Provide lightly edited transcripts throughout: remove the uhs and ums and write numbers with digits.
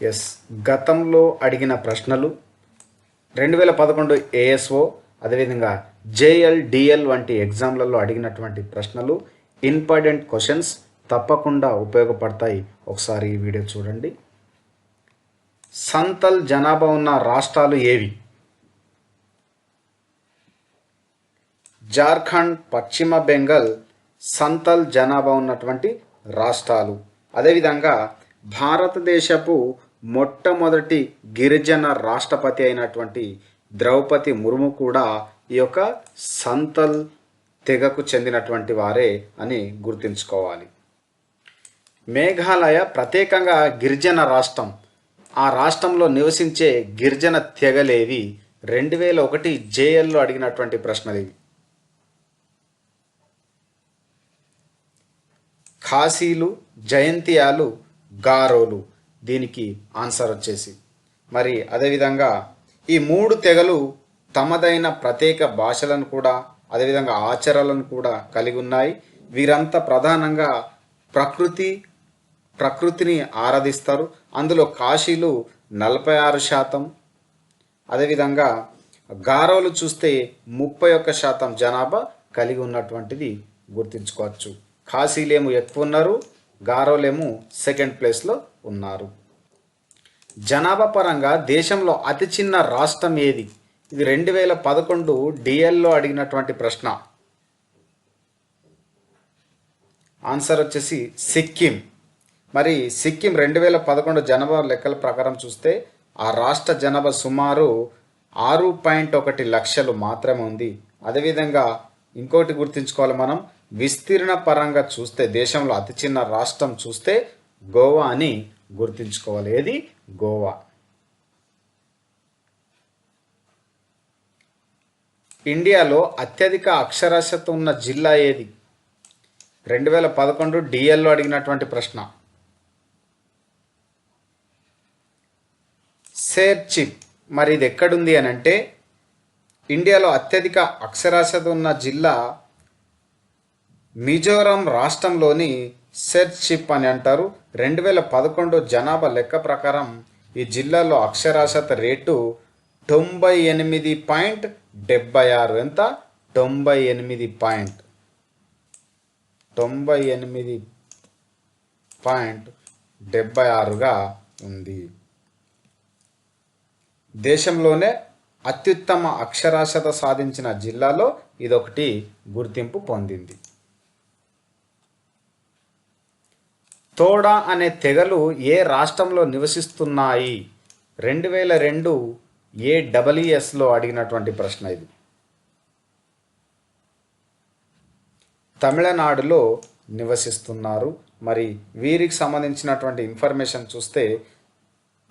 Yes, గతంలో అడిగిన ప్రశ్నలు 2011 ఏఎస్ఓ అదేవిధంగా జేఎల్ డిఎల్ వంటి ఎగ్జామ్లలో అడిగినటువంటి ప్రశ్నలు ఇంపార్టెంట్ క్వశ్చన్స్ తప్పకుండా ఉపయోగపడతాయి. ఒకసారి ఈ వీడియో చూడండి. సంతల్ జనాభా ఉన్న రాష్ట్రాలు ఏవి? జార్ఖండ్, పశ్చిమ బెంగాల్ సంతల్ జనాభా ఉన్నటువంటి రాష్ట్రాలు. అదేవిధంగా భారతదేశపు మొట్టమొదటి గిరిజన రాష్ట్రపతి అయినటువంటి ద్రౌపది ముర్ము కూడా ఈ యొక్క సంతల్ తెగకు చెందినటువంటి వారే అని గుర్తుంచుకోవాలి. మేఘాలయ ప్రత్యేకంగా గిరిజన రాష్ట్రం. ఆ రాష్ట్రంలో నివసించే గిరిజన తెగలేవి? 2001 జేఎల్లో అడిగినటువంటి ప్రశ్నలు ఇవి. ఖాసీలు, జయంతియాలు, గారోలు. దీనికి ఆన్సర్ వచ్చేసి మరి అదేవిధంగా ఈ మూడు తెగలు తమదైన ప్రత్యేక భాషలను కూడా అదేవిధంగా ఆచారాలను కూడా కలిగి ఉన్నాయి. వీరంతా ప్రధానంగా ప్రకృతిని ఆరాధిస్తారు. అందులో కాశీలు 46%, అదేవిధంగా గారోలు చూస్తే 31% జనాభా కలిగి ఉన్నటువంటిది గుర్తుంచుకోవచ్చు. ఖాసీలేమో ఎక్కువ ఉన్నారు, గారోలేమో సెకండ్ ప్లేస్లో ఉన్నారు. జనాభా పరంగా దేశంలో అతి చిన్న రాష్ట్రం ఏది? ఇది 2011 డిఎల్లో అడిగినటువంటి ప్రశ్న. ఆన్సర్ వచ్చేసి సిక్కిం. మరి సిక్కిం 2011 జనాభా లెక్కల ప్రకారం చూస్తే ఆ రాష్ట్ర జనాభా సుమారు 6.1 లక్షలు మాత్రమే ఉంది. అదేవిధంగా ఇంకోటి గుర్తుంచుకోవాలి, మనం విస్తీర్ణ పరంగా చూస్తే దేశంలో అతి చిన్న రాష్ట్రం చూస్తే గోవా అని గుర్తుంచుకోవాలి. ఏది? గోవా. ఇండియాలో అత్యధిక అక్షరాస్యత ఉన్న జిల్లా ఏది? 2011 డిఎల్లో అడిగినటువంటి ప్రశ్న. షేర్చిప్. మరి ఇది ఎక్కడుంది అని అంటే ఇండియాలో అత్యధిక అక్షరాస్యత ఉన్న జిల్లా మిజోరం రాష్ట్రంలోని షేర్చిప్ అని అంటారు. 2011 జనాభా లెక్క ప్రకారం ఈ జిల్లాలో అక్షరాస్యత రేటు 98.76. ఎంత? 98.76గా ఉంది. దేశంలోనే అత్యుత్తమ అక్షరాస్యత సాధించిన జిల్లాలో ఇదొకటి గుర్తింపు పొందింది. తోడా అనే తెగలు ఏ రాష్ట్రంలో నివసిస్తున్నాయి? 2002 ఏడబ్ల్యూఎస్లో అడిగినటువంటి ప్రశ్న ఇది. తమిళనాడులో నివసిస్తున్నారు. మరి వీరికి సంబంధించినటువంటి ఇన్ఫర్మేషన్ చూస్తే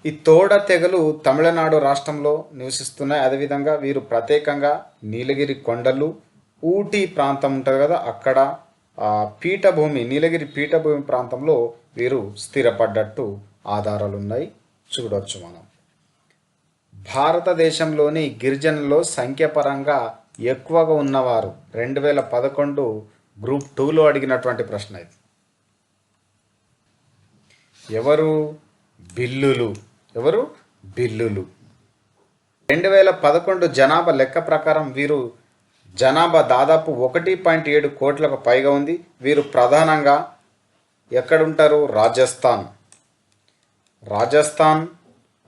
ఈ తోడ తెగలు తమిళనాడు రాష్ట్రంలో నివసిస్తున్నాయి. అదేవిధంగా వీరు ప్రత్యేకంగా నీలగిరి కొండలు, ఊటీ ప్రాంతం ఉంటుంది కదా, అక్కడ పీఠభూమి, నీలగిరి పీఠభూమి ప్రాంతంలో వీరు స్థిరపడ్డట్టు ఆధారాలు ఉన్నాయి, చూడవచ్చు మనం. భారతదేశంలోని గిరిజనుల్లో సంఖ్యాపరంగా ఎక్కువగా ఉన్నవారు 2011 గ్రూప్ 2లో అడిగినటువంటి ప్రశ్న ఇది. ఎవరు? బిల్లులు. ఎవరు? బిల్లులు. 2011 జనాభా లెక్క ప్రకారం వీరు జనాభా దాదాపు 1.7 కోట్లకు పైగా ఉంది. వీరు ప్రధానంగా ఎక్కడుంటారు? రాజస్థాన్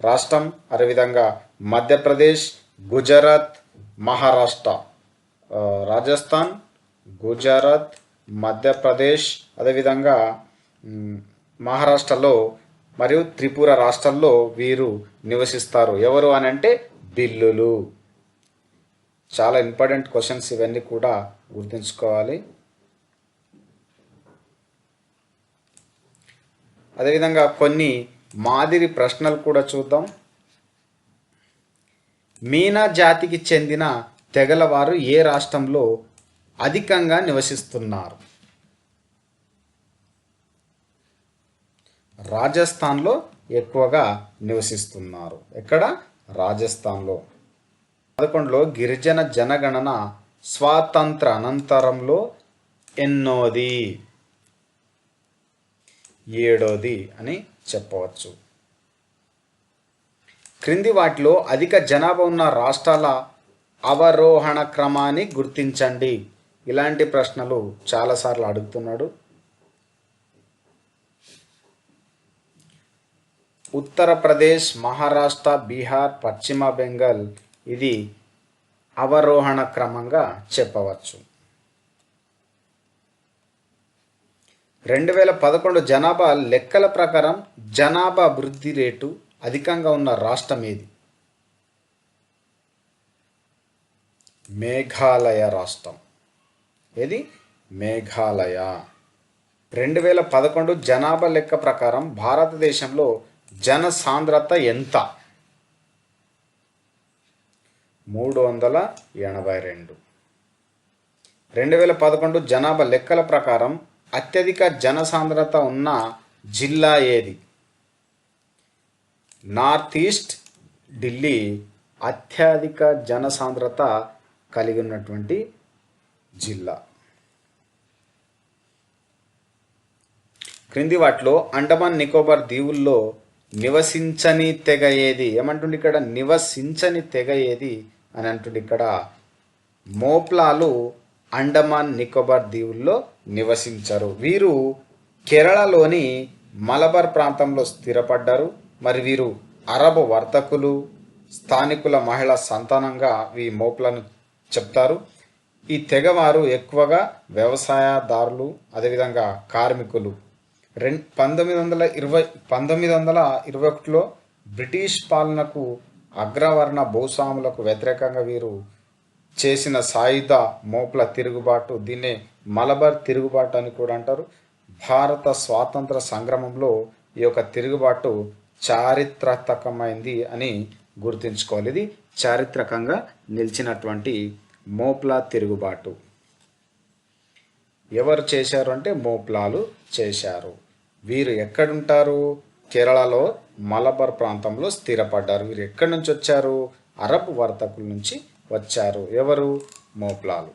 రాష్ట్రం, అదేవిధంగా మధ్యప్రదేశ్, గుజరాత్, మహారాష్ట్ర. రాజస్థాన్, గుజరాత్, మధ్యప్రదేశ్, అదేవిధంగా మహారాష్ట్రలో మరియు త్రిపుర రాష్ట్రాల్లో వీరు నివసిస్తారు. ఎవరు అని అంటే బిల్లులు. చాలా ఇంపార్టెంట్ క్వశ్చన్స్ ఇవన్నీ కూడా గుర్తుంచుకోవాలి. అదేవిధంగా కొన్ని మాదిరి ప్రశ్నలు కూడా చూద్దాం. మీనా జాతికి చెందిన తెగల వారు ఏ రాష్ట్రంలో అధికంగా నివసిస్తున్నారు? రాజస్థాన్లో ఎక్కువగా నివసిస్తున్నారు. ఎక్కడ? రాజస్థాన్లో. 11లో గిరిజన జనగణన స్వాతంత్ర అనంతరంలో ఎన్నోది? 7ది అని చెప్పవచ్చు. క్రింది వాటిలో అధిక జనాభా ఉన్న రాష్ట్రాల అవరోహణ క్రమాన్ని గుర్తించండి. ఇలాంటి ప్రశ్నలు చాలాసార్లు అడుగుతున్నాడు. ఉత్తరప్రదేశ్, మహారాష్ట్ర, బీహార్, పశ్చిమ బెంగాల్ ఇది అవరోహణ క్రమంగా చెప్పవచ్చు. 2011 జనాభా లెక్కల ప్రకారం జనాభా వృద్ధి రేటు అధికంగా ఉన్న రాష్ట్రం ఏది? మేఘాలయ రాష్ట్రం. ఏది? మేఘాలయ. 2011 జనాభా లెక్క ప్రకారం భారతదేశంలో జనసాంద్రత ఎంత? 382. 2011 జనాభా లెక్కల ప్రకారం అత్యధిక జనసాంద్రత ఉన్న జిల్లా ఏది? నార్త్ ఈస్ట్ ఢిల్లీ అత్యధిక జనసాంద్రత కలిగి ఉన్నటువంటి జిల్లా. క్రింది వాటిలో అండమాన్ నికోబార్ దీవుల్లో నివసించని తెగ ఏది? ఏమంటుండే ఇక్కడ? నివసించని తెగ ఏది అని అంటుండే ఇక్కడ. మోప్లాలు అండమాన్ నికోబార్ దీవుల్లో నివసించరు. వీరు కేరళలోని మలబార్ ప్రాంతంలో స్థిరపడ్డారు. మరి వీరు అరబ్ వర్తకులు, స్థానికుల మహిళా సంతానంగా ఈ మోప్లను చెప్తారు. ఈ తెగవారు ఎక్కువగా వ్యవసాయదారులు, అదేవిధంగా కార్మికులు. 1921లో బ్రిటిష్ పాలనకు అగ్రవర్ణ భూస్వాములకు వ్యతిరేకంగా వీరు చేసిన సాయుధ మోప్ల తిరుగుబాటు, దీన్నే మలబార్ తిరుగుబాటు అని కూడా అంటారు. భారత స్వాతంత్ర సంగ్రామంలో ఈ యొక్క తిరుగుబాటు చారిత్రాత్మకమైంది అని గుర్తుంచుకోవాలి. ఇది చారిత్రకంగా నిలిచినటువంటి మోప్ల తిరుగుబాటు. ఎవరు చేశారు అంటే మోప్లాలు చేశారు. వీరు ఎక్కడుంటారు? కేరళలో మలబార్ ప్రాంతంలో స్థిరపడ్డారు. వీరు ఎక్కడి నుంచి వచ్చారు? అరబ్ వర్తకుల నుంచి వచ్చారు. ఎవరు? మోప్లాలు.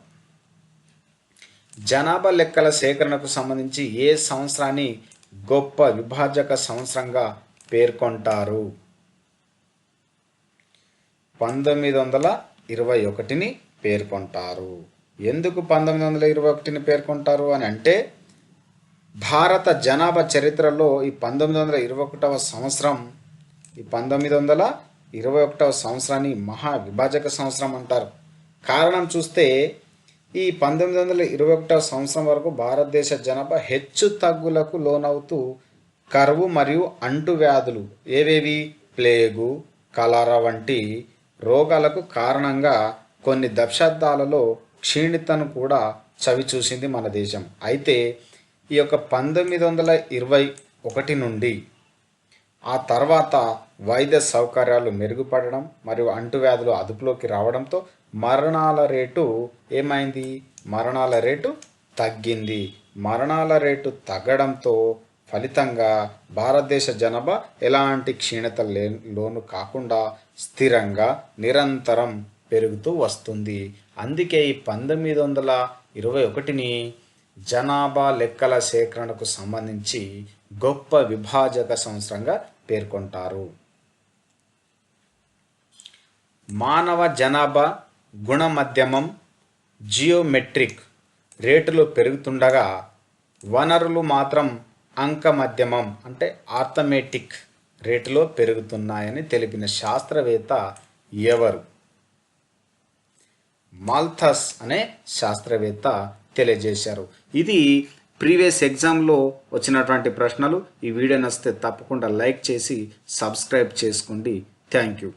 జనాభా లెక్కల సేకరణకు సంబంధించి ఏ సంవత్సరాన్ని గొప్ప విభాజక సంవత్సరంగా పేర్కొంటారు? 1921ని పేర్కొంటారు. ఎందుకు 1921ని పేర్కొంటారు అని అంటే, భారత జనాభా చరిత్రలో ఈ 1921వ సంవత్సరాన్ని మహా విభాజక సంవత్సరం అంటారు. కారణం చూస్తే ఈ 1921వ సంవత్సరం వరకు భారతదేశ జనాభా హెచ్చు తగ్గులకు లోనవుతూ కరువు మరియు అంటువ్యాధులు ఏవేవి? ప్లేగు, కలరా వంటి రోగాలకు కారణంగా కొన్ని దశాబ్దాలలో క్షీణితను కూడా చవిచూసింది మన దేశం. అయితే ఈ యొక్క 1921 నుండి ఆ తర్వాత వైద్య సౌకర్యాలు మెరుగుపడడం మరియు అంటువ్యాధులు అదుపులోకి రావడంతో మరణాల రేటు ఏమైంది? మరణాల రేటు తగ్గింది. మరణాల రేటు తగ్గడంతో ఫలితంగా భారతదేశ జనాభా ఎలాంటి క్షీణత లోను కాకుండా స్థిరంగా నిరంతరం పెరుగుతూ వస్తుంది. అందుకే ఈ 1921ని జనాభా లెక్కల సేకరణకు సంబంధించి గొప్ప విభాజక సంవత్సరంగా పేర్కొంటారు. మానవ జనాభా గుణమధ్యమం జియోమెట్రిక్ రేటులో పెరుగుతుండగా వనరులు మాత్రం అంక మధ్యమం అంటే ఆర్థమెటిక్ రేటులో పెరుగుతున్నాయని తెలిపిన శాస్త్రవేత్త ఎవరు? మాల్థస్ అనే శాస్త్రవేత్త తెలియజేశారు. ఇది ప్రీవియస్ ఎగ్జామ్లో వచ్చినటువంటి ప్రశ్నలు. ఈ వీడియో నచ్చితే తప్పకుండా లైక్ చేసి సబ్స్క్రైబ్ చేసుకోండి. Thank you.